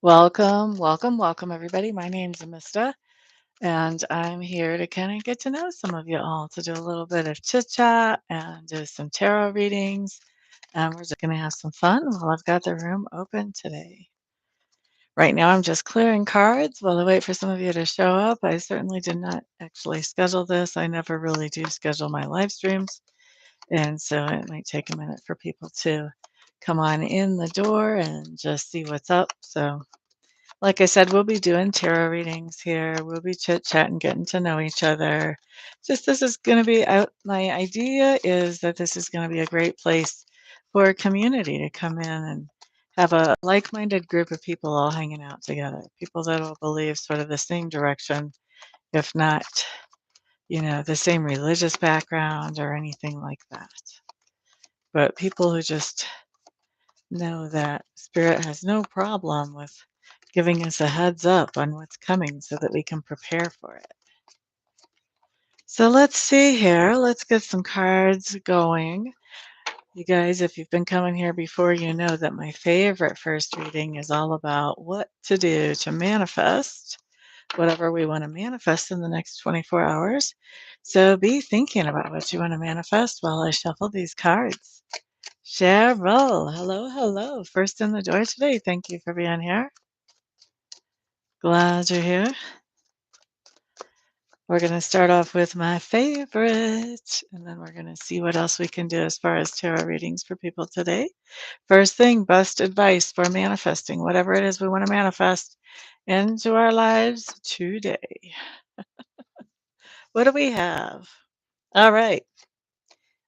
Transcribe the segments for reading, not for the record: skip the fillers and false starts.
Welcome, welcome, welcome, everybody. My name's Amista, and I'm here to kind of get to know some of you all, to do a little bit of chit chat and do some tarot readings. And we're just going to have some fun while I've got the room open today. Right now, I'm just clearing cards while I wait for some of you to show up. I certainly did not actually schedule this. I never really do schedule my live streams. And so it might take a minute for people to come on in the door and just see what's up. So like I said, we'll be doing tarot readings here. We'll be chit chatting, getting to know each other. Just this is going to be out. My idea is that this is going to be a great place for a community to come in and have a like minded group of people all hanging out together. People that will believe sort of the same direction, if not, the same religious background or anything like that. But people who just know that Spirit has no problem with giving us a heads up on what's coming so that we can prepare for it. So let's see here. Let's get some cards going. You guys, if you've been coming here before, you know that my favorite first reading is all about what to do to manifest whatever we want to manifest in the next 24 hours. So be thinking about what you want to manifest while I shuffle these cards. Cheryl, hello, hello. First in the door today. Thank you for being here. Glad you're here. We're going to start off with my favorite, and then we're going to see what else we can do as far as tarot readings for people today. First thing, best advice for manifesting whatever it is we want to manifest into our lives today. What do we have? All right.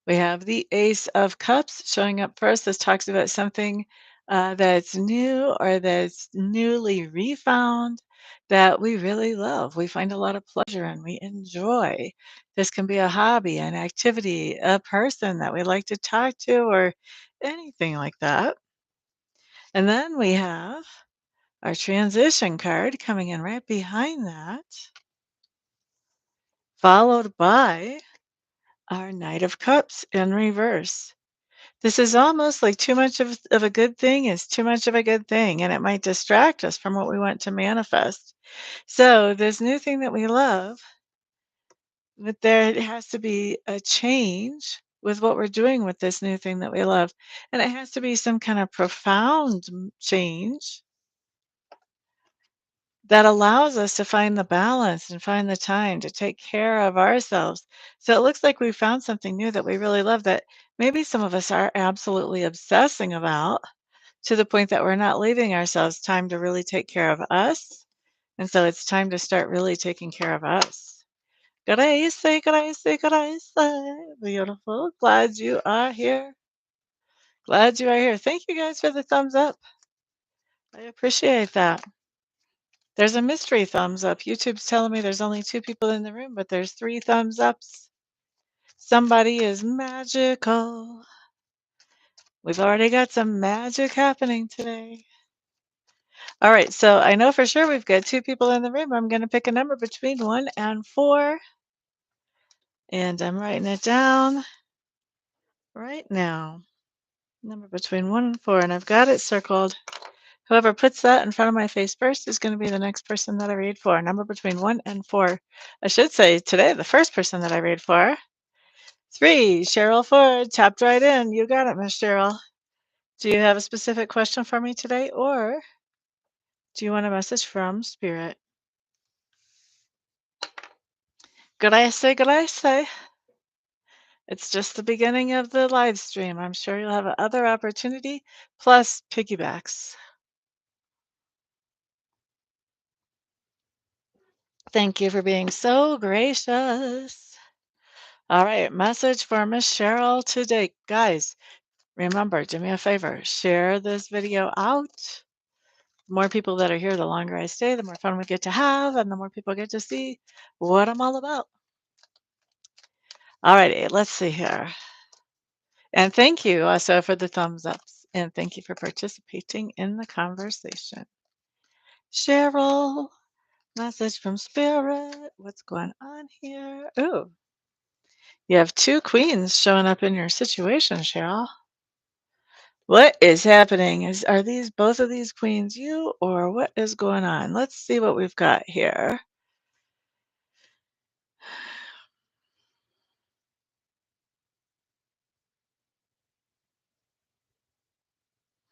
We have the Ace of Cups showing up first. This talks about something that's new or that's newly refound that we really love. We find a lot of pleasure in, we enjoy. This can be a hobby, an activity, a person that we like to talk to, or anything like that. And then we have our transition card coming in right behind that, followed by our Knight of Cups in reverse. This is almost like too much of a good thing is too much of a good thing, and it might distract us from what we want to manifest. So, this new thing that we love, but there has to be a change with what we're doing with this new thing that we love. And it has to be some kind of profound change that allows us to find the balance and find the time to take care of ourselves. So, it looks like we found something new that we really love that maybe some of us are absolutely obsessing about to the point that we're not leaving ourselves time to really take care of us. And so it's time to start really taking care of us. Grace, grace, grace. Beautiful. Glad you are here. Glad you are here. Thank you guys for the thumbs up. I appreciate that. There's a mystery thumbs up. YouTube's telling me there's only 2 people in the room, but there's 3 thumbs ups. Somebody is magical. We've already got some magic happening today. All right, so I know for sure we've got 2 people in the room. I'm going to pick a number between 1 and 4, and I'm writing it down right now. Number between 1 and 4, and I've got it circled. Whoever puts that in front of my face first is going to be the next person that I read for. Number between 1 and 4. I should say today, the first person that I read for. 3, Cheryl Ford, tapped right in. You got it, Miss Cheryl. Do you have a specific question for me today, or do you want a message from Spirit? Grace, grace. It's just the beginning of the live stream. I'm sure you'll have other opportunity, plus piggybacks. Thank you for being so gracious. All right, message for Miss Cheryl today. Guys, remember, do me a favor, share this video out. The more people that are here, the longer I stay, the more fun we get to have, and the more people get to see what I'm all about. All righty, let's see here. And thank you also for the thumbs ups, and thank you for participating in the conversation. Cheryl, message from Spirit. What's going on here? Ooh, you have 2 queens showing up in your situation, Cheryl. What is happening? Are these both of these queens you, or what is going on? Let's see what we've got here.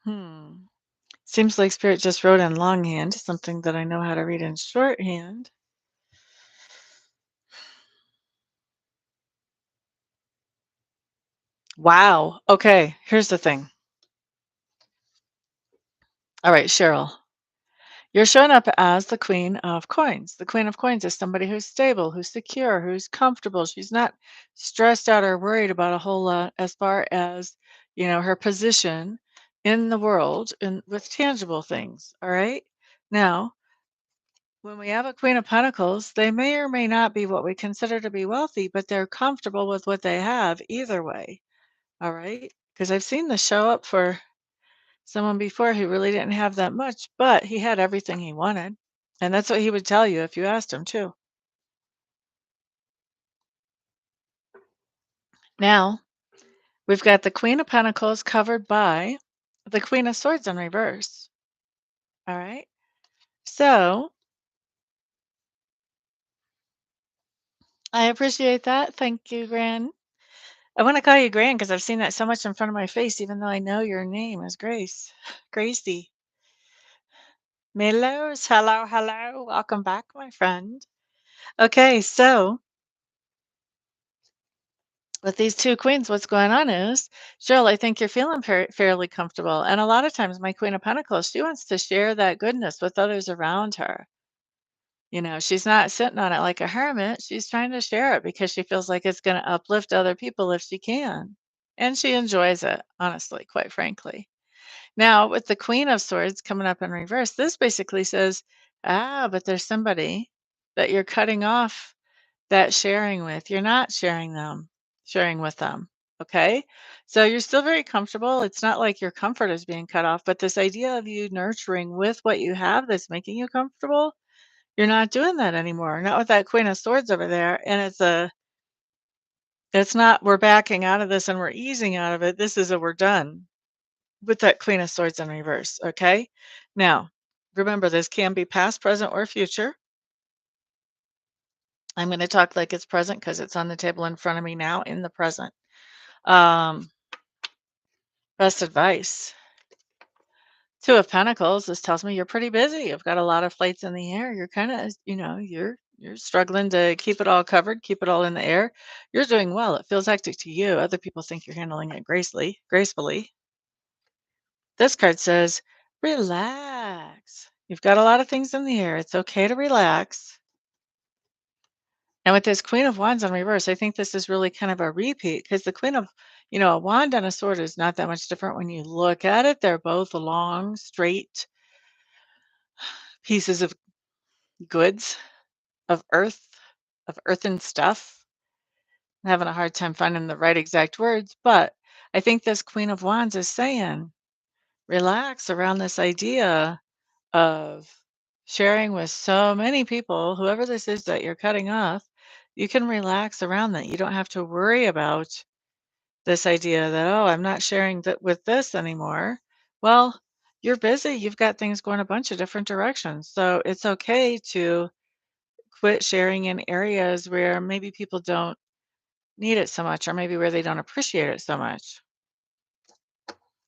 Hmm. Seems like Spirit just wrote in longhand, something that I know how to read in shorthand. Wow. Okay, here's the thing. All right, Cheryl. You're showing up as the queen of coins. The queen of coins is somebody who's stable, who's secure, who's comfortable. She's not stressed out or worried about a whole lot as far as, her position in the world and with tangible things. All right. Now, when we have a queen of pentacles, they may or may not be what we consider to be wealthy, but they're comfortable with what they have either way. All right. Because I've seen this show up for someone before who really didn't have that much, but he had everything he wanted. And that's what he would tell you if you asked him too. Now, we've got the Queen of Pentacles covered by the Queen of Swords in reverse. All right. So I appreciate that. Thank you, Gran. I want to call you Gran because I've seen that so much in front of my face, even though I know your name is Grace. Gracie. Milos, hello, hello. Welcome back, my friend. Okay, so with these two queens, what's going on is, Cheryl, I think you're feeling fairly comfortable. And a lot of times, my Queen of Pentacles, she wants to share that goodness with others around her. She's not sitting on it like a hermit. She's trying to share it because she feels like it's going to uplift other people if she can. And she enjoys it, honestly, quite frankly. Now, with the Queen of Swords coming up in reverse, this basically says, but there's somebody that you're cutting off that sharing with. You're not sharing with them. Okay. So you're still very comfortable. It's not like your comfort is being cut off, but this idea of you nurturing with what you have that's making you comfortable, you're not doing that anymore. Not with that Queen of Swords over there. And it's not we're backing out of this and we're easing out of it. This is a we're done with that Queen of Swords in reverse. Okay. Now, remember this can be past, present, or future. I'm going to talk like it's present because it's on the table in front of me now in the present. Um, Best advice. Two of Pentacles. This tells me you're pretty busy. You've got a lot of plates in the air. You're kind of, you're struggling to keep it all covered, keep it all in the air. You're doing well. It feels hectic to you. Other people think you're handling it gracefully. This card says, relax. You've got a lot of things in the air. It's okay to relax. And with this Queen of Wands in reverse, I think this is really kind of a repeat because the Queen of, a wand and a sword is not that much different when you look at it. They're both long, straight pieces of goods, of earth, of earthen stuff. I'm having a hard time finding the right exact words, but I think this Queen of Wands is saying, relax around this idea of sharing with so many people, whoever this is that you're cutting off, you can relax around that. You don't have to worry about this idea that, oh, I'm not sharing that with this anymore. Well, you're busy. You've got things going a bunch of different directions. So it's okay to quit sharing in areas where maybe people don't need it so much or maybe where they don't appreciate it so much.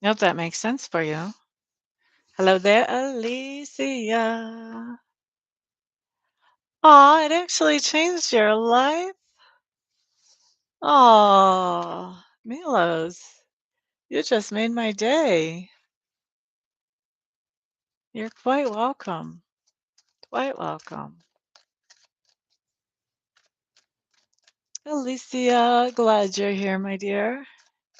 I hope that makes sense for you. Hello there, Alicia. Aw, it actually changed your life. Oh, Milos, you just made my day. You're quite welcome. Quite welcome. Alicia, glad you're here, my dear.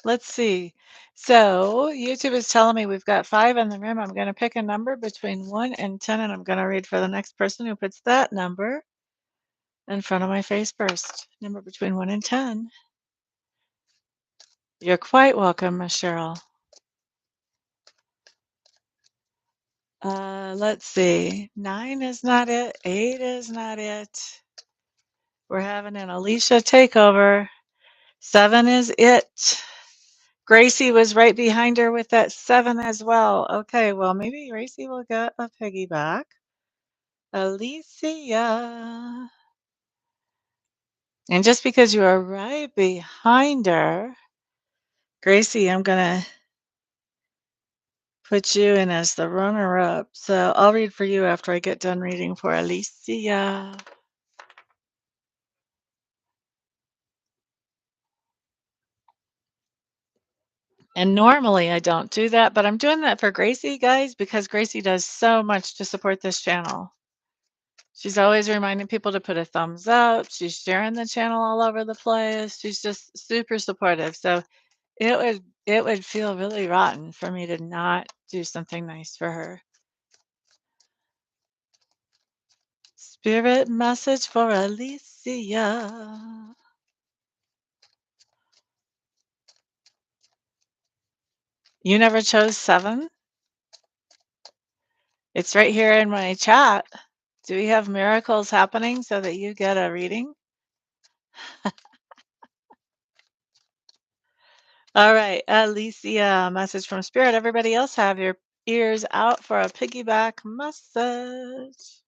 Let's see. So YouTube is telling me we've got 5 in the room. I'm going to pick a number between 1 and 10, and I'm going to read for the next person who puts that number in front of my face first. Number between 1 and 10. You're quite welcome, Miss Cheryl. Let's see. 9 is not it. 8 is not it. We're having an Alicia takeover. 7 is it. Gracie was right behind her with that 7 as well. Okay, well, maybe Gracie will get a piggyback. Alicia. And just because you are right behind her, Gracie, I'm going to put you in as the runner up. So I'll read for you after I get done reading for Alicia. And normally I don't do that, but I'm doing that for Gracie, guys, because Gracie does so much to support this channel. She's always reminding people to put a thumbs up. She's sharing the channel all over the place. She's just super supportive. So it would feel really rotten for me to not do something nice for her. Spirit message for Alicia. You never chose 7? It's right here in my chat. Do we have miracles happening so that you get a reading? All right, Alicia, message from Spirit. Everybody else have your ears out for a piggyback message.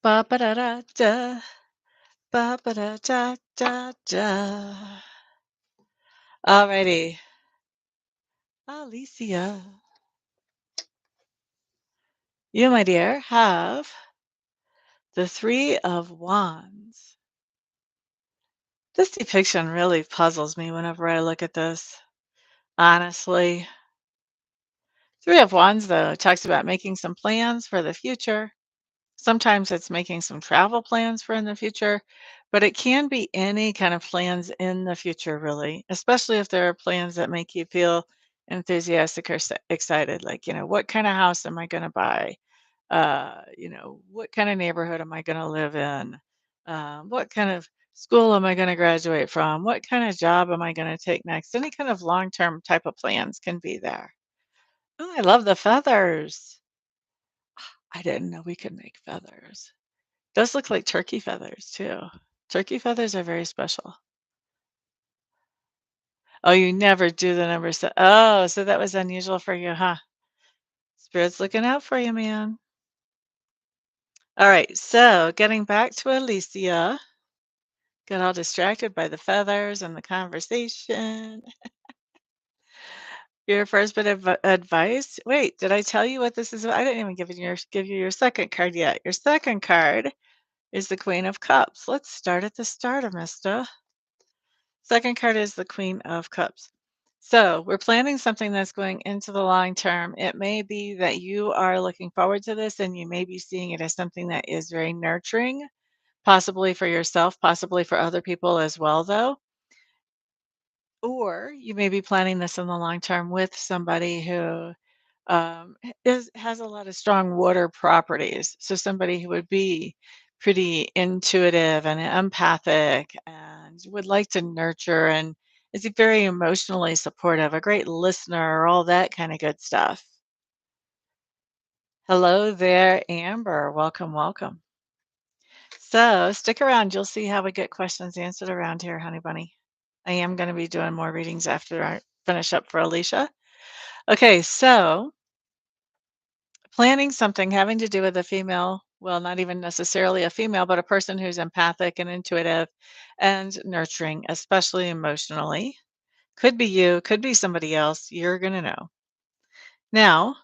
Ba ba da da da, ba ba da da da da. Alrighty, Alicia, you, my dear, have the 3 of Wands. This depiction really puzzles me whenever I look at this, honestly. 3 of Wands, though, talks about making some plans for the future. Sometimes it's making some travel plans for in the future, but it can be any kind of plans in the future, really, especially if there are plans that make you feel enthusiastic or excited. Like, what kind of house am I going to buy? What kind of neighborhood am I going to live in? What kind of school am I going to graduate from? What kind of job am I going to take next? Any kind of long term type of plans can be there. Oh, I love the feathers. I didn't know we could make feathers. Those look like turkey feathers too. Turkey feathers are very special. Oh, you never do the number oh, so that was unusual for you, huh? Spirit's looking out for you, man. All right, so getting back to Alicia. Got all distracted by the feathers and the conversation. Your first bit of advice. Wait, did I tell you what this is? I didn't even give you your second card yet. Your second card is the Queen of Cups. Let's start at the start, Amista. Second card is the Queen of Cups. So we're planning something that's going into the long term. It may be that you are looking forward to this and you may be seeing it as something that is very nurturing, possibly for yourself, possibly for other people as well, though. Or you may be planning this in the long term with somebody who has a lot of strong water properties. So somebody who would be pretty intuitive and empathic and would like to nurture and is very emotionally supportive, a great listener, all that kind of good stuff. Hello there, Amber. Welcome, welcome. So stick around. You'll see how we get questions answered around here, honey bunny. I am going to be doing more readings after I finish up for Alicia. Okay, so planning something having to do with a female, well, not even necessarily a female, but a person who's empathic and intuitive and nurturing, especially emotionally. Could be you, could be somebody else. You're going to know. Now,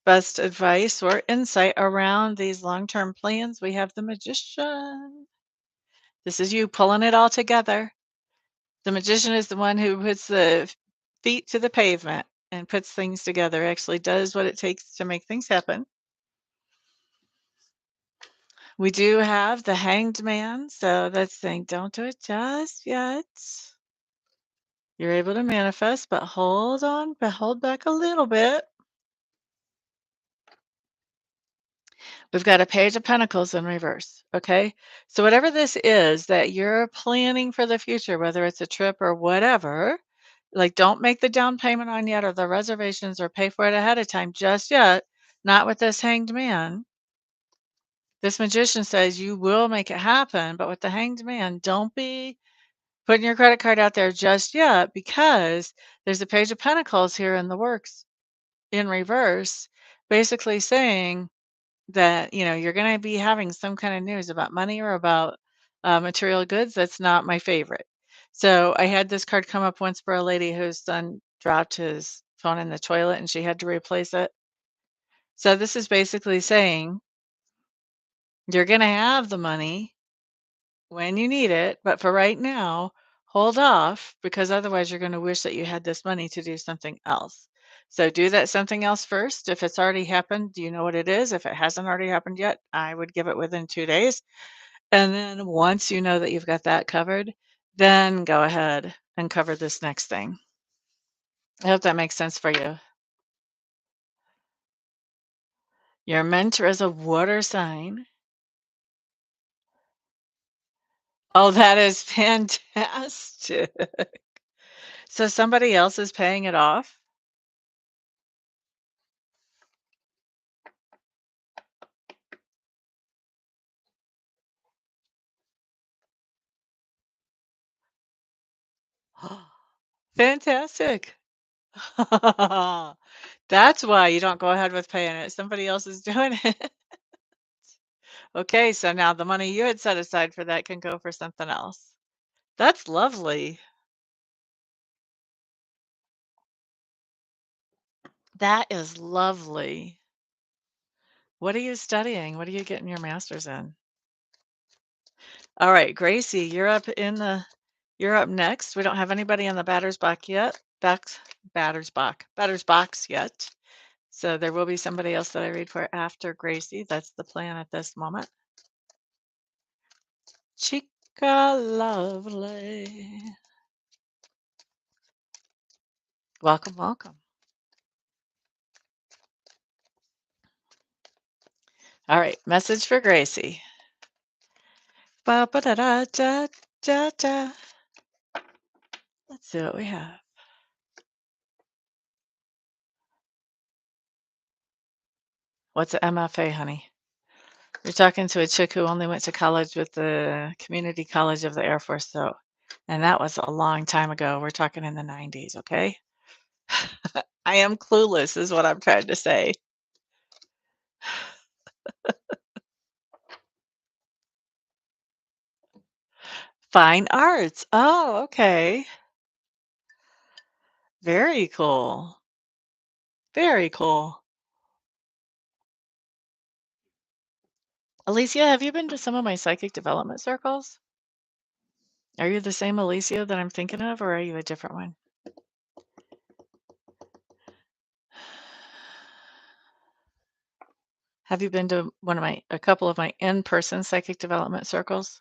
best advice or insight around these long term plans, we have the Magician. This is you pulling it all together. The magician is the one who puts the feet to the pavement and puts things together, actually does what it takes to make things happen. We do have the Hanged Man, so that's saying don't do it just yet. You're able to manifest, but hold on, but hold back a little bit. We've got a Page of Pentacles in reverse, okay? So whatever this is that you're planning for the future, whether it's a trip or whatever, like don't make the down payment on yet or the reservations or pay for it ahead of time just yet, not with this Hanged Man. This magician says you will make it happen, but with the hanged man, don't be putting your credit card out there just yet because there's a page of pentacles here in the works in reverse, basically saying that, you're gonna be having some kind of news about money or about, material goods that's not my favorite. So, I had this card come up once for a lady whose son dropped his phone in the toilet and she had to replace it. So, this is basically saying you're gonna have the money when you need it, but for right now, hold off because otherwise you're gonna wish that you had this money to do something else. So do that something else first. If it's already happened, do you know what it is? If it hasn't already happened yet, I would give it within 2 days. And then once you know that you've got that covered, then go ahead and cover this next thing. I hope that makes sense for you. Your mentor is a water sign. Oh, that is fantastic. So somebody else is paying it off? Fantastic. That's why you don't go ahead with paying it. Somebody else is doing it. Okay, so now the money you had set aside for that can go for something else. That's lovely. That is lovely. What are you studying? What are you getting your master's in? All right, Gracie, you're up next. We don't have anybody in the batter's box yet. Batter's box yet. So there will be somebody else that I read for after Gracie. That's the plan at this moment. Chica lovely. Welcome, welcome. All right, message for Gracie. Ba ba da da da da da. Let's see what we have. What's an MFA, honey? You're talking to a chick who only went to college with the community college of the Air Force, so, and that was a long time ago. We're talking in the 90s, okay? I am clueless, is what I'm trying to say. Fine arts. Oh, okay. Very cool. Very cool. Alicia, have you been to some of my psychic development circles? Are you the same Alicia that I'm thinking of, or are you a different one? Have you been to a couple of my in-person psychic development circles?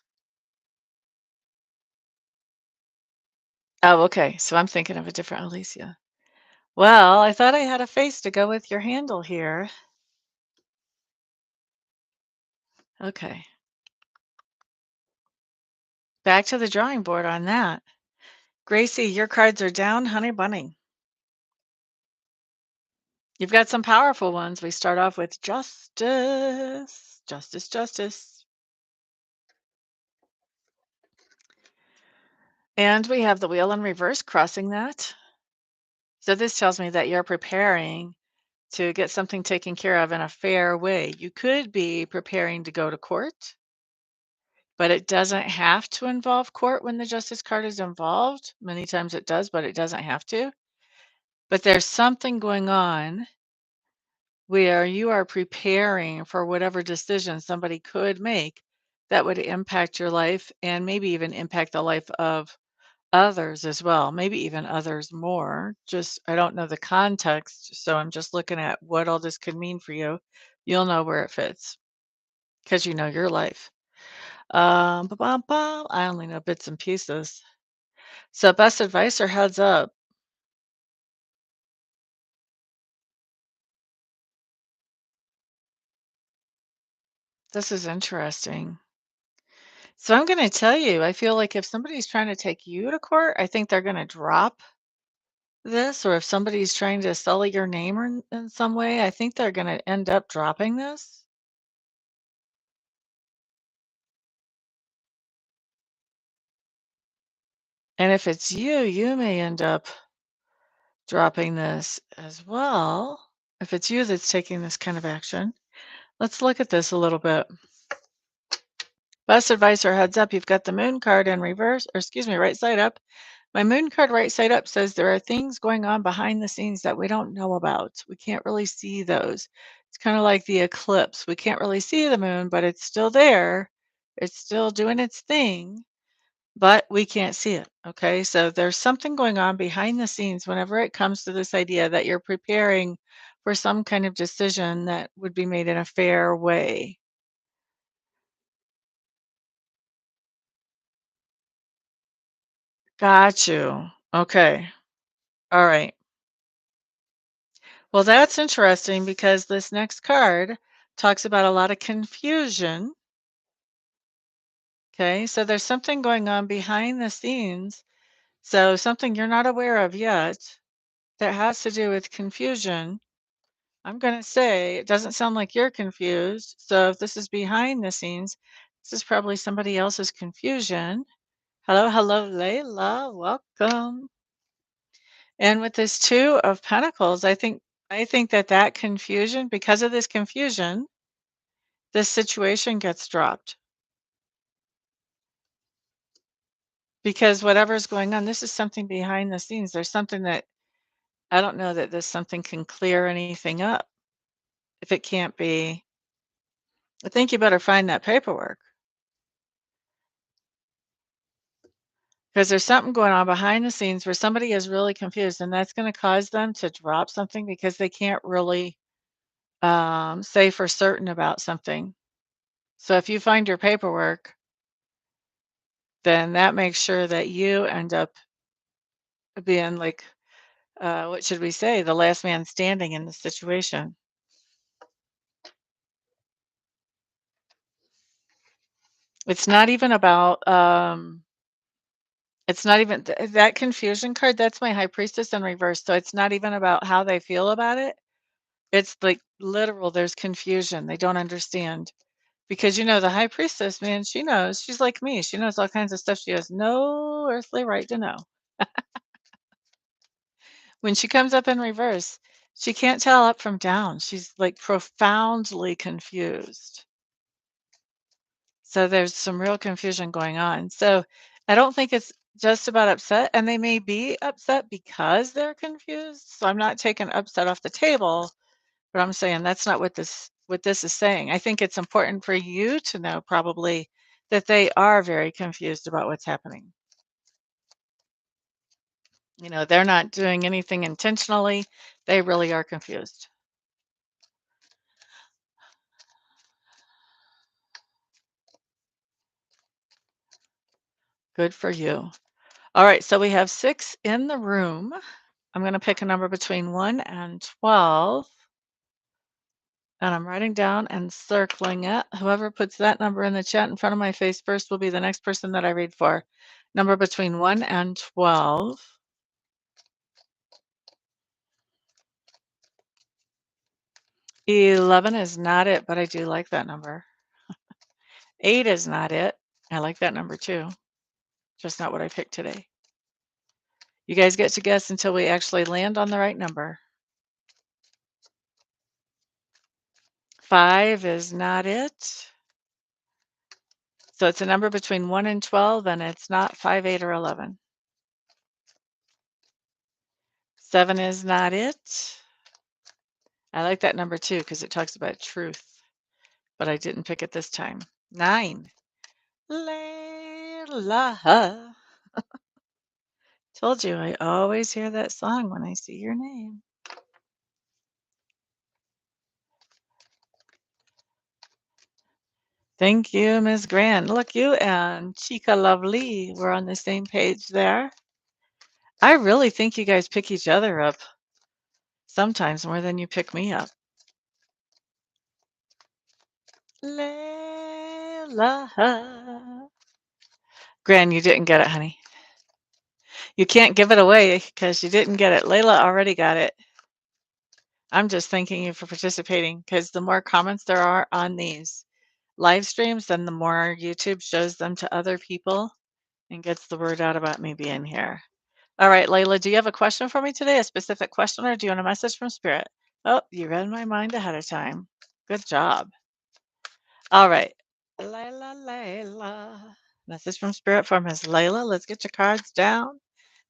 Oh, okay. So I'm thinking of a different Alicia. Well, I thought I had a face to go with your handle here. Okay. Back to the drawing board on that. Gracie, your cards are down, honey bunny. You've got some powerful ones. We start off with justice, justice, justice. And we have the wheel in reverse crossing that. So this tells me that you're preparing to get something taken care of in a fair way. You could be preparing to go to court, but it doesn't have to involve court when the justice card is involved. Many times it does, but it doesn't have to. But there's something going on where you are preparing for whatever decision somebody could make that would impact your life and maybe even impact the life of others as well, maybe even others more. Just, I don't know the context, so I'm just looking at what all this could mean for you. You'll know where it fits because you know your life. I only know bits and pieces. So, best advice or heads up? This is interesting. So, I'm going to tell you, I feel like if somebody's trying to take you to court, I think they're going to drop this, or if somebody's trying to sully your name or in some way, I think they're going to end up dropping this. And if it's you, you may end up dropping this as well. If it's you that's taking this kind of action, let's look at this a little bit. Best advice or heads up, you've got the moon card in reverse, or excuse me, right side up. My moon card right side up says there are things going on behind the scenes that we don't know about. We can't really see those. It's kind of like the eclipse. We can't really see the moon, but it's still there. It's still doing its thing, but we can't see it. Okay. So there's something going on behind the scenes whenever it comes to this idea that you're preparing for some kind of decision that would be made in a fair way. Got you. Okay. All right. Well, that's interesting because this next card talks about a lot of confusion. Okay. So there's something going on behind the scenes. So something you're not aware of yet that has to do with confusion. I'm going to say it doesn't sound like you're confused. So if this is behind the scenes, this is probably somebody else's confusion. Hello, hello, Layla. Welcome. And with this 2 of Pentacles, I think that that confusion, because of this confusion, this situation gets dropped. Because whatever's going on, this is something behind the scenes. There's something that I don't know that this something can clear anything up. If it can't be, I think you better find that paperwork because there's something going on behind the scenes where somebody is really confused, and that's going to cause them to drop something because they can't really say for certain about something. So if you find your paperwork, then that makes sure that you end up being like, what should we say, the last man standing in the situation. It's not even about, it's not even that confusion card. That's my high priestess in reverse. So it's not even about how they feel about it. It's like literal, there's confusion. They don't understand. Because the high priestess, man, she knows. She's like me. She knows all kinds of stuff she has no earthly right to know. When she comes up in reverse, she can't tell up from down. She's like profoundly confused. So there's some real confusion going on. So I don't think it's just about upset, and they may be upset because they're confused. So I'm not taking upset off the table, but I'm saying that's not what this is saying. I think it's important for you to know probably that they are very confused about what's happening. They're not doing anything intentionally. They really are confused. Good for you. All right, so we have 6 in the room. I'm going to pick a number between 1 and 12, and I'm writing down and circling it. Whoever puts that number in the chat in front of my face first will be the next person that I read for. Number between 1 and 12. 11 is not it, but I do like that number. 8 is not it. I like that number too. Just not what I picked today. You guys get to guess until we actually land on the right number. 5 is not it. So it's a number between 1 and 12, and it's not 5, 8, or 11. 7 is not it. I like that number too because it talks about truth, but I didn't pick it this time. 9. Layla. Told you, I always hear that song when I see your name. Thank you, Miss Grant. Look, you and Chica Lovely were on the same page there. I really think you guys pick each other up sometimes more than you pick me up. Layla. Gran, you didn't get it, honey. You can't give it away because you didn't get it. Layla already got it. I'm just thanking you for participating because the more comments there are on these live streams, then the more YouTube shows them to other people. and gets the word out about me being here. All right, Layla, do you have a question for me today? A specific question, or do you want a message from Spirit? Oh, you read my mind ahead of time. Good job. All right. Layla, Layla. Message from Spirit for Miss Layla. Let's get your cards down.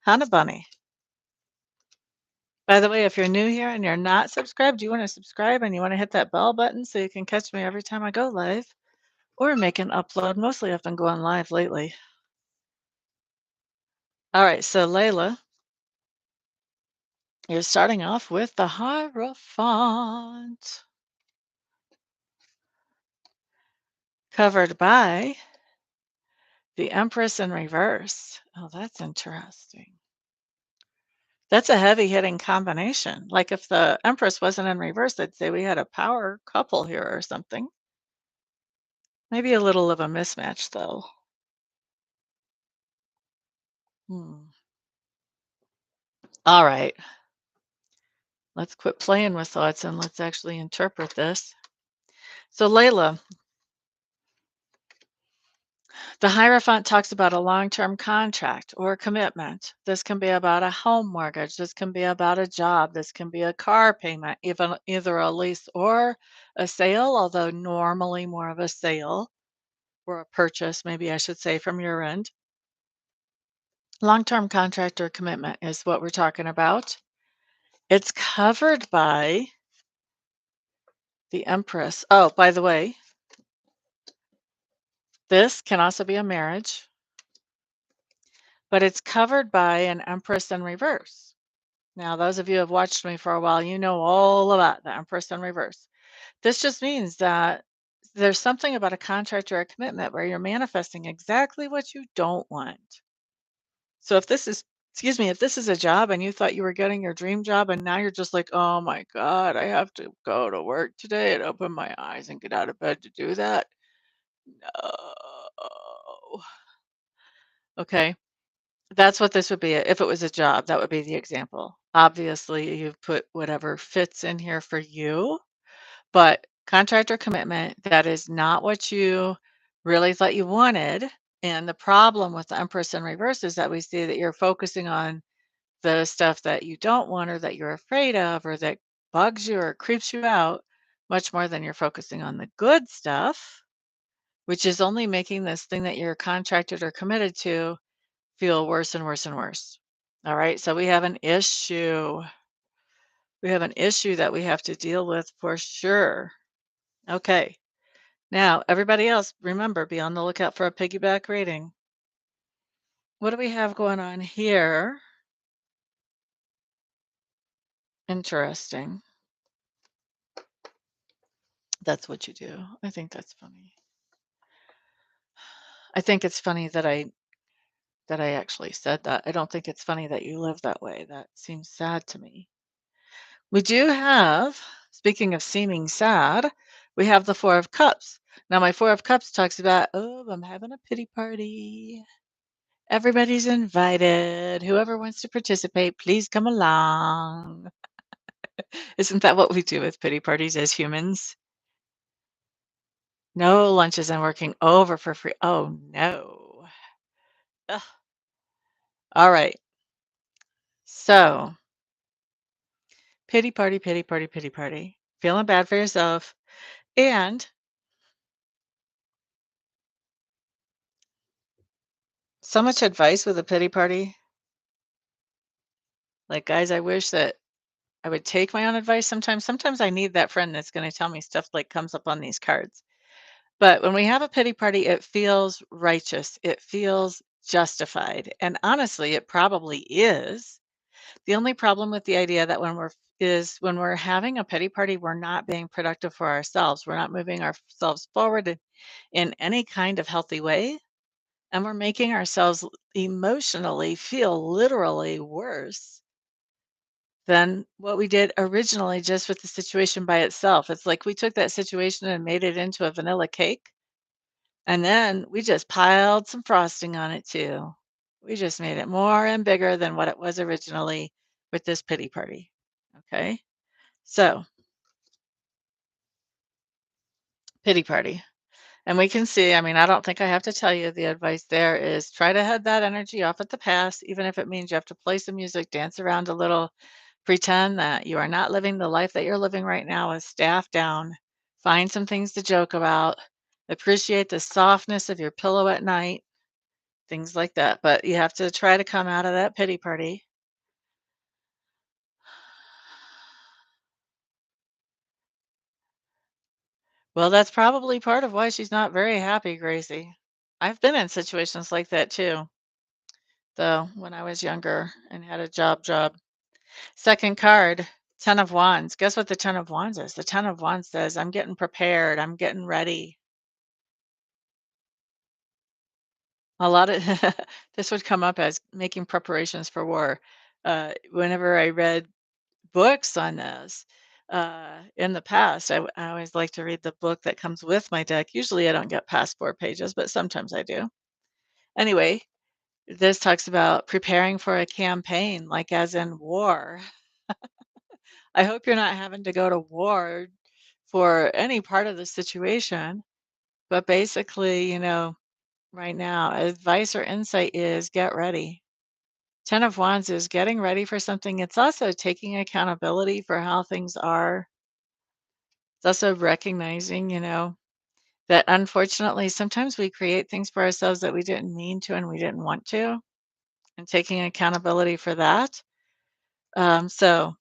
Hannah Bunny. By the way, if you're new here and you're not subscribed, you want to subscribe and you want to hit that bell button so you can catch me every time I go live or make an upload. Mostly I've been going live lately. All right, so Layla, you're starting off with the Hierophant, covered by the Empress in reverse. Oh, that's interesting. That's a heavy hitting combination. Like if the Empress wasn't in reverse, I'd say we had a power couple here or something. Maybe a little of a mismatch, though. All right. Let's quit playing with thoughts and let's actually interpret this. So, Layla, the Hierophant talks about a long-term contract or commitment. This can be about a home mortgage. This can be about a job. This can be a car payment, even either a lease or a sale, although normally more of a sale or a purchase, maybe I should say, from your end. Long-term contract or commitment is what we're talking about. It's covered by the Empress. Oh, by the way, this can also be a marriage, but it's covered by an Empress in reverse. Now, those of you who have watched me for a while, you know all about the Empress in reverse. This just means that there's something about a contract or a commitment where you're manifesting exactly what you don't want. So if this is, excuse me, if this is a job and you thought you were getting your dream job and now you're just like, oh my God, I have to go to work today and open my eyes and get out of bed to do that. No. Okay. That's what this would be. If it was a job, that would be the example. Obviously, you've put whatever fits in here for you, but contract or commitment, that is not what you really thought you wanted. And the problem with the Empress in reverse is that we see that you're focusing on the stuff that you don't want or that you're afraid of or that bugs you or creeps you out much more than you're focusing on the good stuff, which is only making this thing that you're contracted or committed to feel worse and worse and worse. All right, so we have an issue. We have an issue that we have to deal with for sure. Okay, now everybody else, remember, be on the lookout for a piggyback rating. What do we have going on here? Interesting. That's what you do. I think that's funny. I think it's funny that I actually said that. I don't think it's funny that you live that way. That seems sad to me. We do have, speaking of seeming sad, we have the Four of Cups. Now, my Four of Cups talks about, oh, I'm having a pity party. Everybody's invited. Whoever wants to participate, please come along. Isn't that what we do with pity parties as humans? No lunches and working over for free. Oh, no. Ugh. All right. So, pity party, pity party, pity party. Feeling bad for yourself. And so much advice with a pity party. Like, guys, I wish that I would take my own advice sometimes. Sometimes I need that friend that's going to tell me stuff like comes up on these cards. But when we have a pity party, it feels righteous. It feels justified. And honestly, it probably is. The only problem with the idea that when we're having a pity party, we're not being productive for ourselves. We're not moving ourselves forward in any kind of healthy way. And we're making ourselves emotionally feel literally worse than what we did originally just with the situation by itself. It's like we took that situation and made it into a vanilla cake, and then we just piled some frosting on it too. We just made it more and bigger than what it was originally with this pity party. Okay. So, pity party. And we can see, I mean, I don't think I have to tell you the advice there is try to head that energy off at the past, even if it means you have to play some music, dance around a little, pretend that you are not living the life that you're living right now with staff down. Find some things to joke about. Appreciate the softness of your pillow at night, things like that. But you have to try to come out of that pity party. Well, that's probably part of why she's not very happy, Gracie. I've been in situations like that too, though, when I was younger and had a job. Second card, 10 of Wands. Guess what the 10 of Wands is? The 10 of Wands says, I'm getting prepared. I'm getting ready. A lot of this would come up as making preparations for war. Whenever I read books on this in the past, I always like to read the book that comes with my deck. Usually I don't get past 4 pages, but sometimes I do. Anyway, this talks about preparing for a campaign, like as in war. I hope you're not having to go to war for any part of the situation, but basically, right now, advice or insight is get ready. 10 of Wands is getting ready for something. It's also taking accountability for how things are. It's also recognizing, that unfortunately sometimes we create things for ourselves that we didn't mean to and we didn't want to, and taking accountability for that. So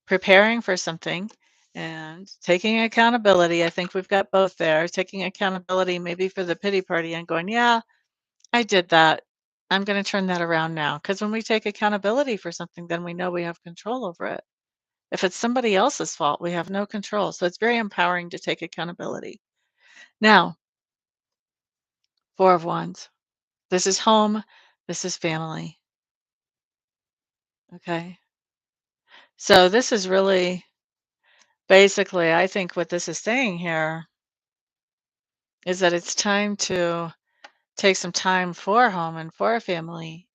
preparing for something and taking accountability. I think we've got both there. Taking accountability maybe for the pity party and going, yeah, I did that. I'm going to turn that around now. Because when we take accountability for something, then we know we have control over it. If it's somebody else's fault, we have no control. So it's very empowering to take accountability. Now, Four of Wands. This is home. This is family. Okay. So this is really basically, I think what this is saying here is that it's time to take some time for home and for family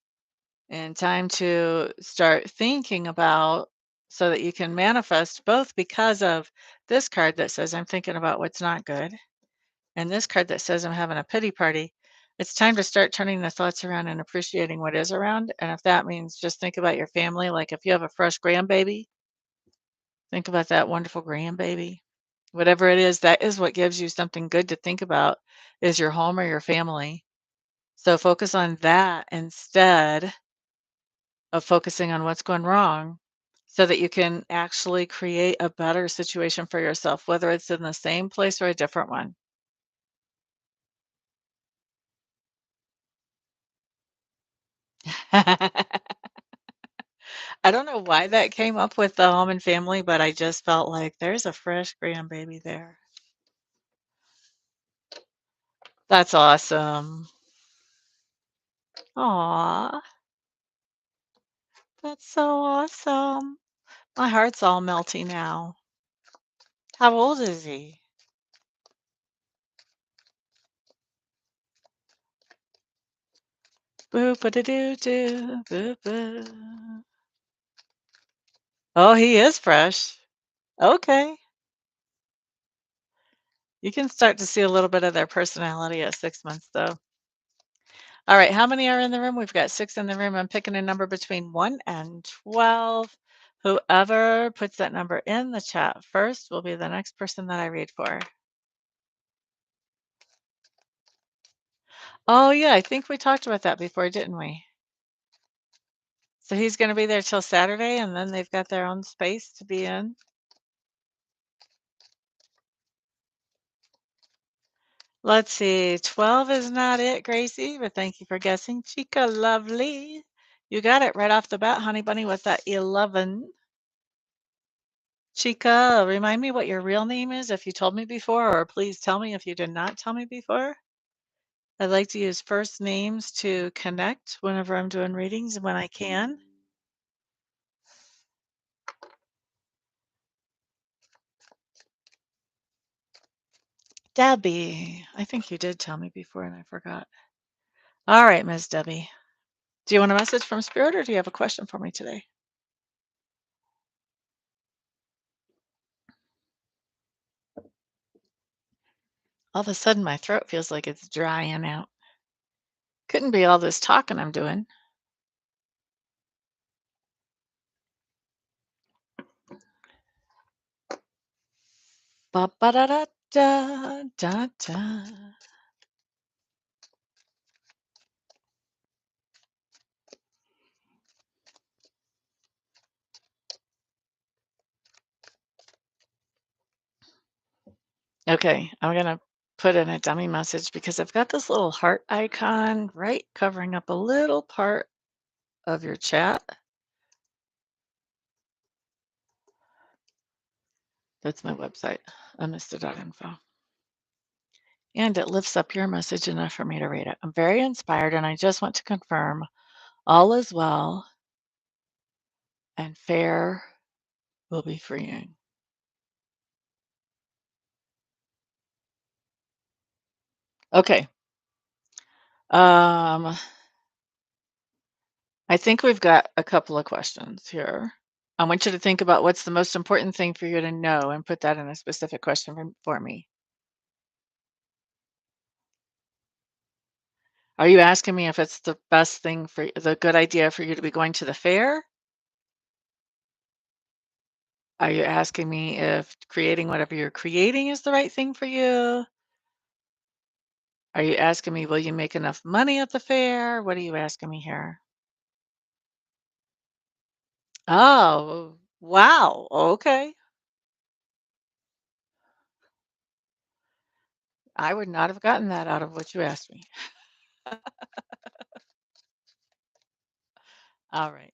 and time to start thinking about so that you can manifest both because of this card that says I'm thinking about what's not good and this card that says I'm having a pity party. It's time to start turning the thoughts around and appreciating what is around. And if that means just think about your family, like if you have a fresh grandbaby, think about that wonderful grandbaby. Whatever it is, that is what gives you something good to think about is your home or your family. So focus on that instead of focusing on what's going wrong so that you can actually create a better situation for yourself, whether it's in the same place or a different one. I don't know why that came up with the home and family, but I just felt like there's a fresh grandbaby there. That's awesome. Aw, that's so awesome. My heart's all melty now. How old is he? Boop a doo doo boop boo. Oh, he is fresh. Okay. You can start to see a little bit of their personality at 6 months, though. All right, how many are in the room? We've got 6 in the room. I'm picking a number between 1 and 12. Whoever puts that number in the chat first will be the next person that I read for. Oh, yeah, I think we talked about that before, didn't we? So he's going to be there till Saturday, and then they've got their own space to be in. Let's see. 12 is not it, Gracie, but thank you for guessing. Chica, lovely. You got it right off the bat, honey bunny, with that 11. Chica, remind me what your real name is if you told me before, or please tell me if you did not tell me before. I like to use first names to connect whenever I'm doing readings when I can. Debbie. I think you did tell me before and I forgot. All right, Miss Debbie. Do you want a message from Spirit or do you have a question for me today? All of a sudden, my throat feels like it's drying out. Couldn't be all this talking I'm doing. Ba ba da da da da da. Okay, I'm gonna put in a dummy message because I've got this little heart icon right covering up a little part of your chat. That's my website, amista.info. And it lifts up your message enough for me to read it. I'm very inspired and I just want to confirm all is well and fair will be freeing. Okay. Um, I think we've got a couple of questions here. I want you to think about what's the most important thing for you to know and put that in a specific question for me. Are you asking me if it's the best thing for the good idea for you to be going to the fair? Are you asking me if creating whatever you're creating is the right thing for you? Are you asking me, will you make enough money at the fair? What are you asking me here? Oh, wow. Okay. I would not have gotten that out of what you asked me. All right.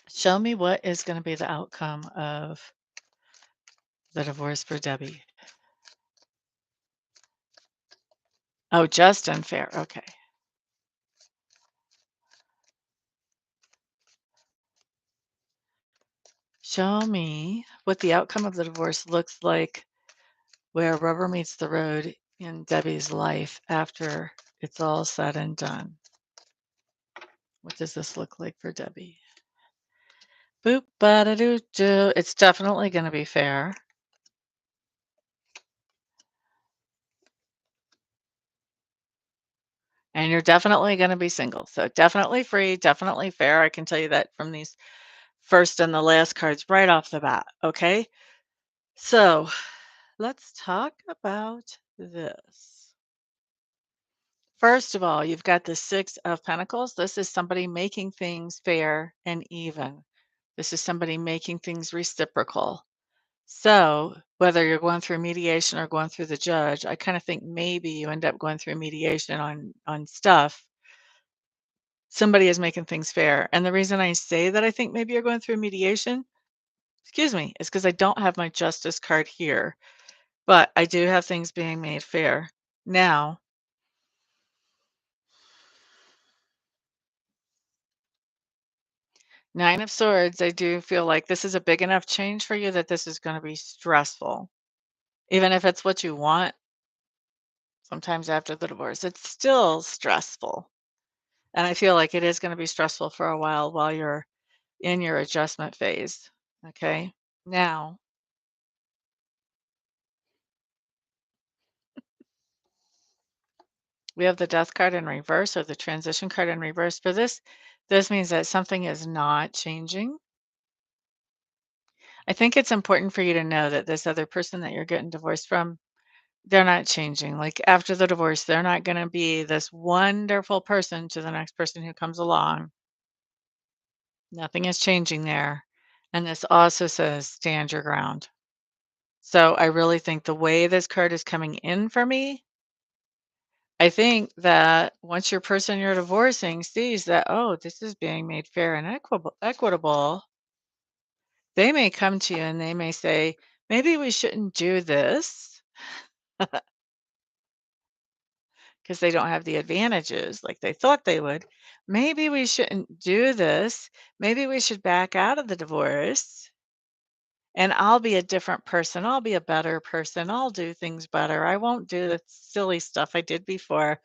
Show me what is going to be the outcome of the divorce for Debbie. Oh, just unfair. Okay. Show me what the outcome of the divorce looks like where rubber meets the road in Debbie's life after it's all said and done. What does this look like for Debbie? Boop, ba da doo doo. It's definitely going to be fair. And you're definitely going to be single. So definitely free, definitely fair. I can tell you that from these first and the last cards right off the bat. Okay. So let's talk about this. First of all, you've got the Six of Pentacles. This is somebody making things fair and even. This is somebody making things reciprocal. So, whether you're going through mediation or going through the judge, I kind of think maybe you end up going through mediation on stuff. Somebody is making things fair. And the reason I say that I think maybe you're going through mediation, excuse me, is because I don't have my justice card here, but I do have things being made fair. Now, Nine of Swords, I do feel like this is a big enough change for you that this is going to be stressful. Even if it's what you want, sometimes after the divorce, it's still stressful. And I feel like it is going to be stressful for a while you're in your adjustment phase. Okay. Now, we have the death card in reverse or the transition card in reverse. For this means that something is not changing. I think it's important for you to know that this other person that you're getting divorced from, they're not changing. Like after the divorce, they're not going to be this wonderful person to the next person who comes along. Nothing is changing there. And this also says stand your ground. So I really think the way this card is coming in for me, I think that once your person you're divorcing sees that, oh, this is being made fair and equitable, they may come to you and they may say, maybe we shouldn't do this because they don't have the advantages like they thought they would. Maybe we shouldn't do this. Maybe we should back out of the divorce and I'll be a different person. I'll be a better person. I'll do things better. I won't do the silly stuff I did before.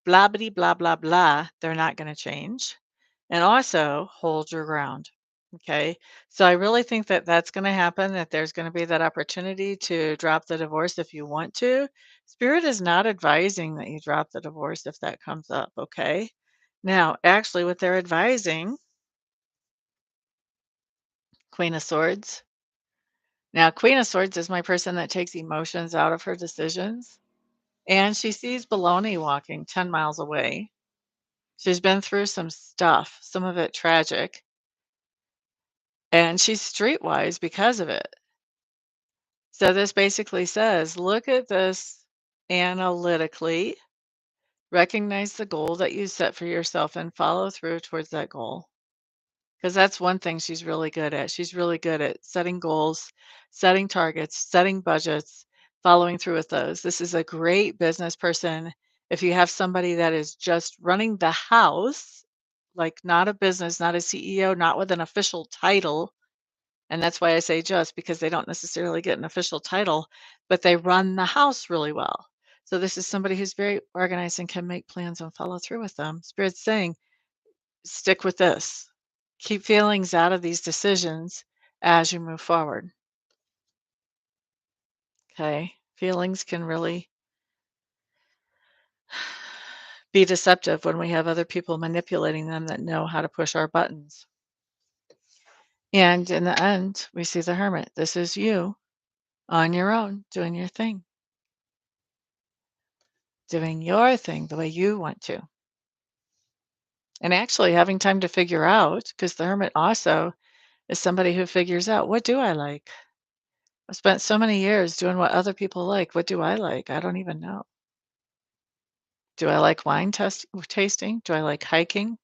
Blah, blah, blah, blah, blah. They're not going to change. And also hold your ground. Okay. So I really think that that's going to happen, that there's going to be that opportunity to drop the divorce if you want to. Spirit is not advising that you drop the divorce if that comes up. Okay. Now, actually, what they're advising, Queen of Swords. Now, Queen of Swords is my person that takes emotions out of her decisions. And she sees baloney walking 10 miles away. She's been through some stuff, some of it tragic, and she's streetwise because of it. So this basically says, look at this analytically, recognize the goal that you set for yourself and follow through towards that goal. Because that's one thing she's really good at. She's really good at setting goals, setting targets, setting budgets, following through with those. This is a great business person. If you have somebody that is just running the house, like not a business, not a CEO, not with an official title, and that's why I say just because they don't necessarily get an official title, but they run the house really well. So this is somebody who's very organized and can make plans and follow through with them. Spirit's saying, stick with this. Keep feelings out of these decisions as you move forward. Okay. Feelings can really be deceptive when we have other people manipulating them that know how to push our buttons. And in the end, we see the hermit. This is you on your own, doing your thing the way you want to. And actually having time to figure out, because the hermit also is somebody who figures out, what do I like? I've spent so many years doing what other people like. What do I like? I don't even know. Do I like tasting? Do I like hiking?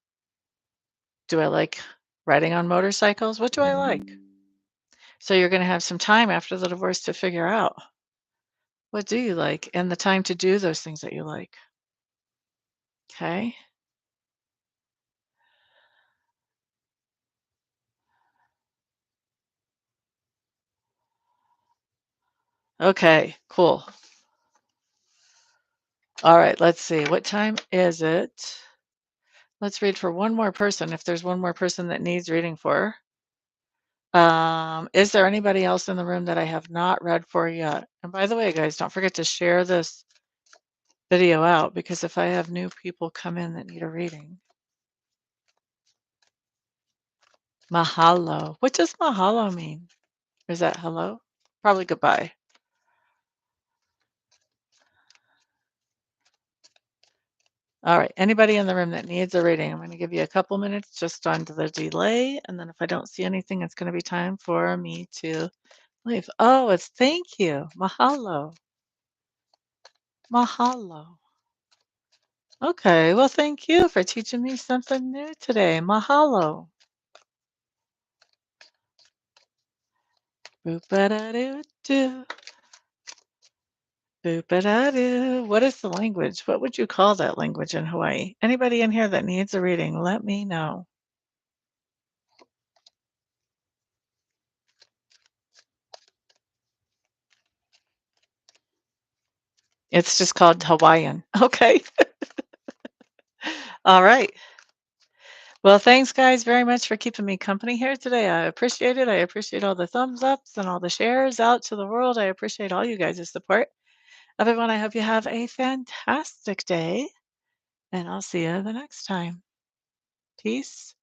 Do I like riding on motorcycles? What do I like? So you're going to have some time after the divorce to figure out, what do you like, and the time to do those things that you like. Okay. Okay, cool. All right, let's see. What time is it? Let's read for one more person if there's one more person that needs reading for. Is there anybody else in the room that I have not read for yet? And by the way, guys, don't forget to share this video out, because if I have new people come in that need a reading. Mahalo. What does mahalo mean? Is that hello? Probably goodbye. All right. Anybody in the room that needs a reading, I'm going to give you a couple minutes just on the delay. And then if I don't see anything, it's going to be time for me to leave. Oh, it's thank you. Mahalo. Mahalo. Okay. Well, thank you for teaching me something new today. Mahalo. Boop-a-da-doo-doo. Boop-a-da-doo. What is the language? What would you call that language in Hawaii? Anybody in here that needs a reading, let me know. It's just called Hawaiian. Okay. All right. Well, thanks guys very much for keeping me company here today. I appreciate it. I appreciate all the thumbs ups and all the shares out to the world. I appreciate all you guys' support. Everyone, I hope you have a fantastic day, and I'll see you the next time. Peace.